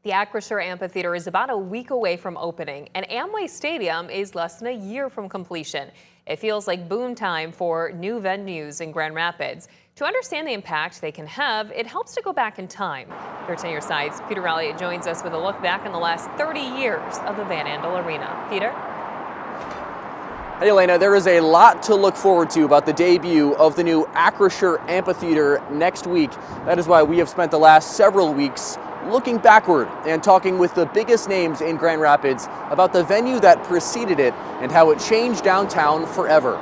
The Acrisure Amphitheater is about a week away from opening, and Amway Stadium is less than a year from completion. It feels like boom time for new venues in Grand Rapids. To understand the impact they can have, it helps to go back in time. 13 Your Side's Peter Elliott joins us with a look back in the last 30 years of the Van Andel Arena. Peter? Hey Elena, there is a lot to look forward to about the debut of the new Acrisure Amphitheater next week. That is why we have spent the last several weeks looking backward and talking with the biggest names in Grand Rapids about the venue that preceded it and how it changed downtown forever.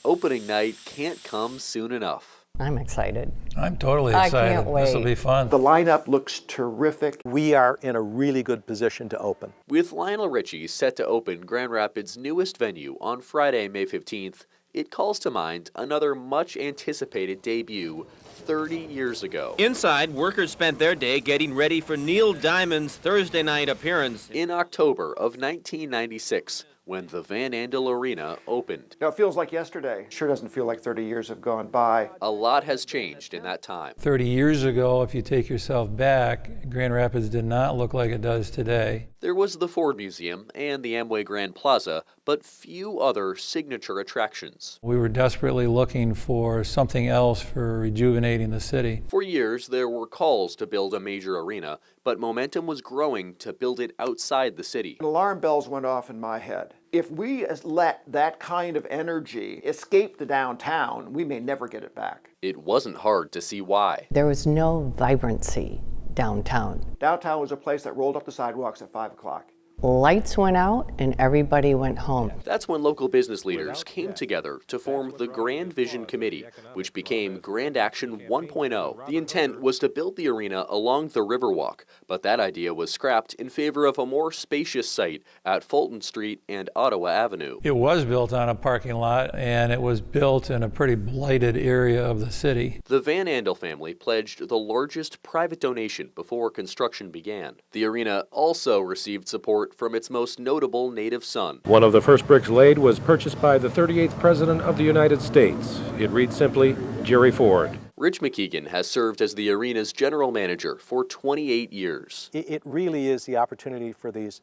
Opening night can't come soon enough. I'm excited. I'm totally excited. I can't wait. This will be fun. The lineup looks terrific. We are in a really good position to open. With Lionel Richie set to open Grand Rapids' newest venue on Friday, May 15th, it calls to mind another much anticipated debut 30 years ago. Inside, workers spent their day getting ready for Neil Diamond's Thursday night appearance. In October of 1996, when the Van Andel Arena opened. Now, it feels like yesterday. Sure doesn't feel like 30 years have gone by. A lot has changed in that time. 30 years ago, if you take yourself back, Grand Rapids did not look like it does today. There was the Ford Museum and the Amway Grand Plaza, but few other signature attractions. We were desperately looking for something else for rejuvenating the city. For years, there were calls to build a major arena, but momentum was growing to build it outside the city. Alarm bells went off in my head. If we let that kind of energy escape the downtown, we may never get it back. It wasn't hard to see why. There was no vibrancy downtown. Downtown was a place that rolled up the sidewalks at 5 o'clock. Lights went out and everybody went home. That's when local business leaders came together to form the Grand Vision Committee, which became Grand Action 1.0. The intent was to build the arena along the Riverwalk, but that idea was scrapped in favor of a more spacious site at Fulton Street and Ottawa Avenue. It was built on a parking lot, and it was built in a pretty blighted area of the city. The Van Andel family pledged the largest private donation before construction began. The arena also received support from its most notable native son. One of the first bricks laid was purchased by the 38th President of the United States. It reads simply, Jerry Ford. Rich McKeegan has served as the arena's general manager for 28 years. It really is the opportunity for these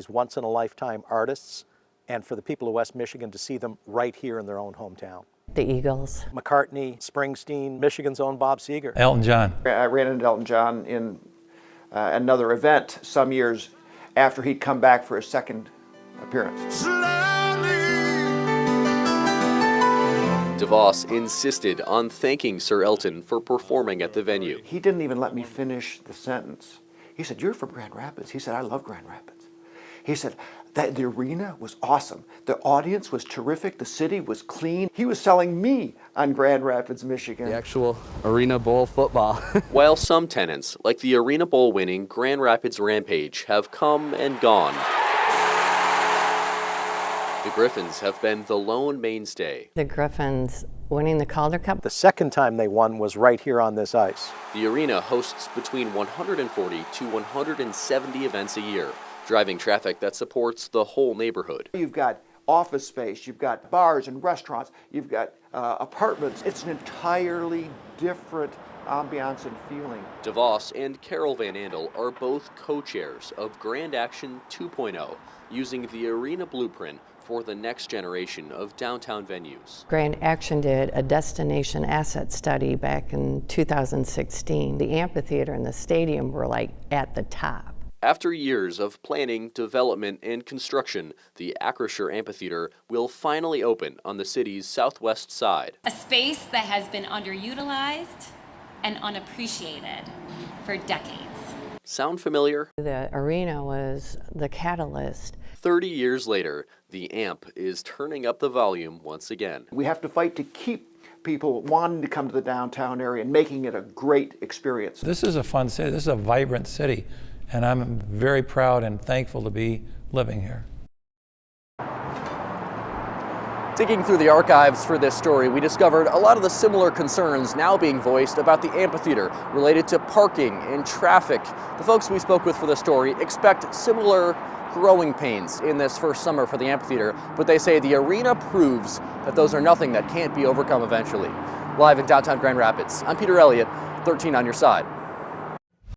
once-in-a-lifetime artists and for the people of West Michigan to see them right here in their own hometown. The Eagles. McCartney, Springsteen, Michigan's own Bob Seger. Elton John. I ran into Elton John in another event some years after he'd come back for his second appearance. DeVos insisted on thanking Sir Elton for performing at the venue. He didn't even let me finish the sentence. He said, "You're from Grand Rapids." He said, "I love Grand Rapids." He said, that the arena was awesome. The audience was terrific. The city was clean. He was selling me on Grand Rapids, Michigan. The actual Arena Bowl football. While some tenants, like the Arena Bowl winning Grand Rapids Rampage, have come and gone, the Griffins have been the lone mainstay. The Griffins winning the Calder Cup. The second time they won was right here on this ice. The arena hosts between 140 to 170 events a year, driving traffic that supports the whole neighborhood. You've got office space, you've got bars and restaurants, you've got apartments. It's an entirely different ambiance and feeling. DeVos and Carol Van Andel are both co-chairs of Grand Action 2.0, using the arena blueprint for the next generation of downtown venues. Grand Action did a destination asset study back in 2016. The amphitheater and the stadium were like at the top. After years of planning, development, and construction, the Acrisure Amphitheater will finally open on the city's southwest side. A space that has been underutilized and unappreciated for decades. Sound familiar? The arena was the catalyst. 30 years later, the AMP is turning up the volume once again. We have to fight to keep people wanting to come to the downtown area and making it a great experience. This is a fun city. This is a vibrant city, and I'm very proud and thankful to be living here. Digging through the archives for this story, we discovered a lot of the similar concerns now being voiced about the amphitheater related to parking and traffic. The folks we spoke with for this story expect similar growing pains in this first summer for the amphitheater, but they say the arena proves that those are nothing that can't be overcome eventually. Live in downtown Grand Rapids, I'm Peter Elliott, 13 on your side.